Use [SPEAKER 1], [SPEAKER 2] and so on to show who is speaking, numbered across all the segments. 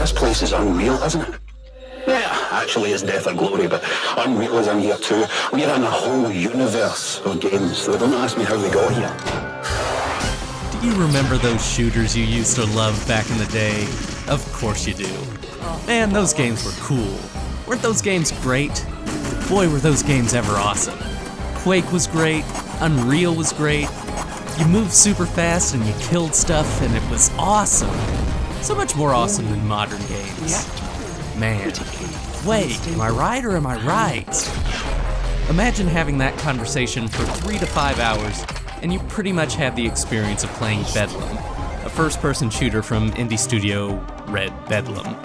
[SPEAKER 1] This place is unreal, isn't it? Yeah, actually it's death or glory, but unrealism here too. We're in a whole universe of games, so don't ask me how we got here.
[SPEAKER 2] Do you remember those shooters you used to love back in the day? Of course you do. Man, those games were cool. Weren't those games great? Boy, were those games ever awesome. Quake was great, Unreal was great, you moved super fast and you killed stuff and it was awesome. So much more awesome than modern games. Man, wait, am I right or am I right? Imagine having that conversation for 3 to 5 hours and you pretty much had the experience of playing Bedlam, a first-person shooter from indie studio Red Bedlam.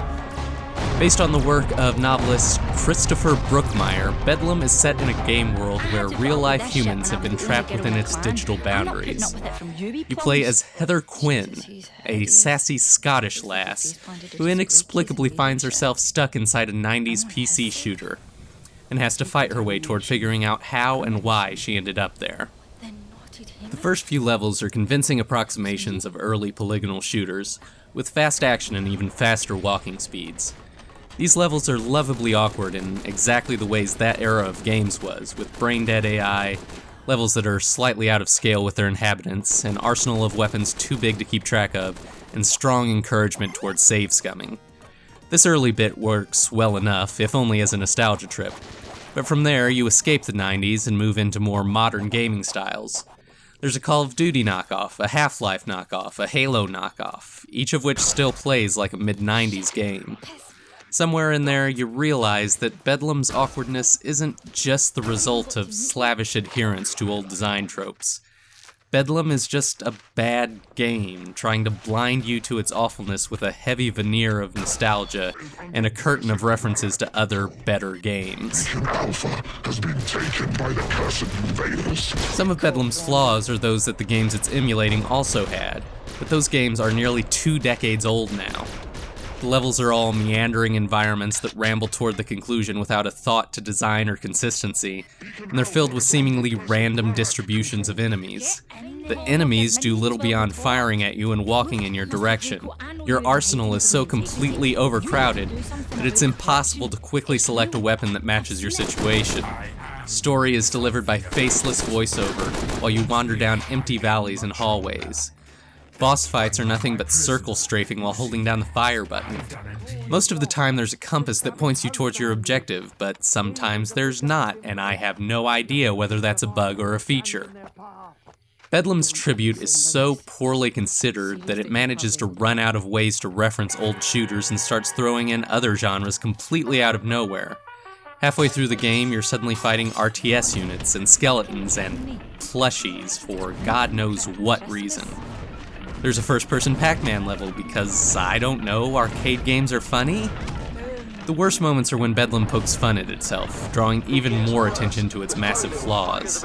[SPEAKER 2] Based on the work of novelist Christopher Brookmeyer, Bedlam is set in a game world where real-life humans have been trapped within its digital boundaries. You play as Heather Quinn, a sassy Scottish lass who inexplicably finds herself stuck inside a 90s PC shooter and has to fight her way toward figuring out how and why she ended up there. The first few levels are convincing approximations of early polygonal shooters, with fast action and even faster walking speeds. These levels are lovably awkward in exactly the ways that era of games was, with brain-dead AI, levels that are slightly out of scale with their inhabitants, an arsenal of weapons too big to keep track of, and strong encouragement towards save scumming. This early bit works well enough, if only as a nostalgia trip, but from there you escape the 90s and move into more modern gaming styles. There's a Call of Duty knockoff, a Half-Life knockoff, a Halo knockoff, each of which still plays like a mid-90s game. Somewhere in there, you realize that Bedlam's awkwardness isn't just the result of slavish adherence to old design tropes. Bedlam is just a bad game, trying to blind you to its awfulness with a heavy veneer of nostalgia and a curtain of references to other, better games.
[SPEAKER 3] Alpha has been taken by the cursed invaders.
[SPEAKER 2] Some of Bedlam's flaws are those that the games it's emulating also had, but those games are nearly 2 decades old now. The levels are all meandering environments that ramble toward the conclusion without a thought to design or consistency, and they're filled with seemingly random distributions of enemies. The enemies do little beyond firing at you and walking in your direction. Your arsenal is so completely overcrowded that it's impossible to quickly select a weapon that matches your situation. Story is delivered by faceless voiceover while you wander down empty valleys and hallways. Boss fights are nothing but circle strafing while holding down the fire button. Most of the time there's a compass that points you towards your objective, but sometimes there's not, and I have no idea whether that's a bug or a feature. Bedlam's tribute is so poorly considered that it manages to run out of ways to reference old shooters and starts throwing in other genres completely out of nowhere. Halfway through the game, you're suddenly fighting RTS units and skeletons and plushies for God knows what reason. There's a first-person Pac-Man level because, I don't know, arcade games are funny? The worst moments are when Bedlam pokes fun at itself, drawing even more attention to its massive flaws.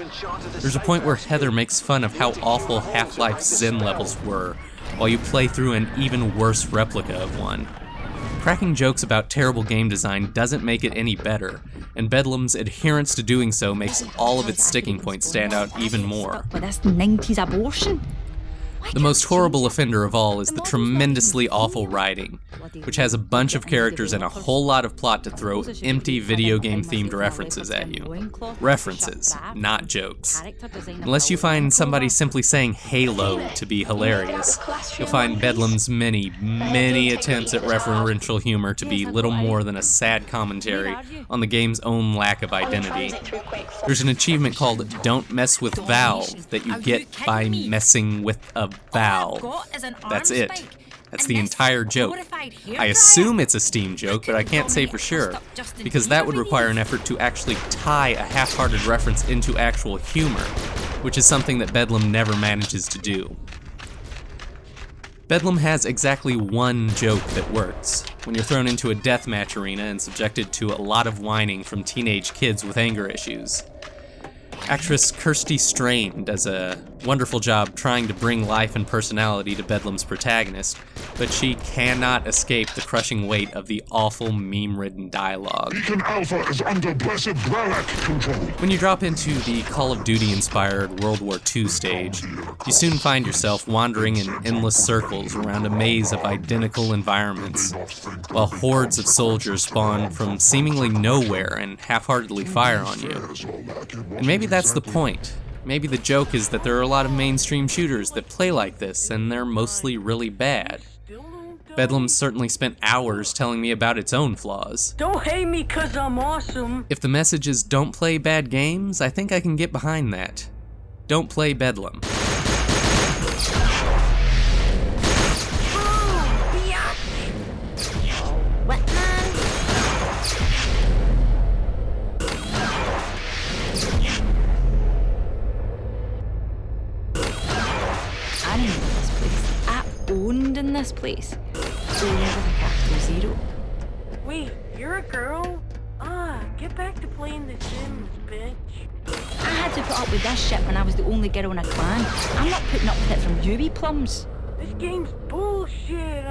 [SPEAKER 2] There's a point where Heather makes fun of how awful Half-Life Zen levels were, while you play through an even worse replica of one. Cracking jokes about terrible game design doesn't make it any better, and Bedlam's adherence to doing so makes all of its sticking points stand out even more. The most horrible offender of all is the tremendously awful writing, which has a bunch of characters and a whole lot of plot to throw empty video game-themed references at you. References, not jokes. Unless you find somebody simply saying Halo to be hilarious, you'll find Bedlam's many, many attempts at referential humor to be little more than a sad commentary on the game's own lack of identity. There's an achievement called Don't Mess with Valve that you get by messing with a valve. That's it. That's the entire joke. I assume it's a Steam joke, but I can't say for sure, because that would require an effort to actually tie a half-hearted reference into actual humor, which is something that Bedlam never manages to do. Bedlam has exactly one joke that works, when you're thrown into a deathmatch arena and subjected to a lot of whining from teenage kids with anger issues. Actress Kirsty Strain does a Wonderful job trying to bring life and personality to Bedlam's protagonist, but she cannot escape the crushing weight of the awful meme-ridden dialogue.
[SPEAKER 3] Beacon Alpha is under blessed Bralak control.
[SPEAKER 2] When you drop into the Call of Duty-inspired World War II stage, you soon find yourself wandering in endless circles around a maze of identical environments, while hordes of soldiers spawn from seemingly nowhere and half-heartedly fire on you. And maybe that's the point. Maybe the joke is that there are a lot of mainstream shooters that play like this, and they're mostly really bad. Bedlam certainly spent hours telling me about its own flaws.
[SPEAKER 4] Don't hate me 'cause I'm awesome.
[SPEAKER 2] If the message is don't play bad games, I think I can get behind that. Don't play Bedlam.
[SPEAKER 5] Owned in this place. So with a capital zero.
[SPEAKER 4] Wait, you're a girl? Get back to playing The Sims, bitch.
[SPEAKER 5] I had to put up with this shit when I was the only girl in a clan. I'm not putting up with it from you, wee plums.
[SPEAKER 4] This game's bullshit,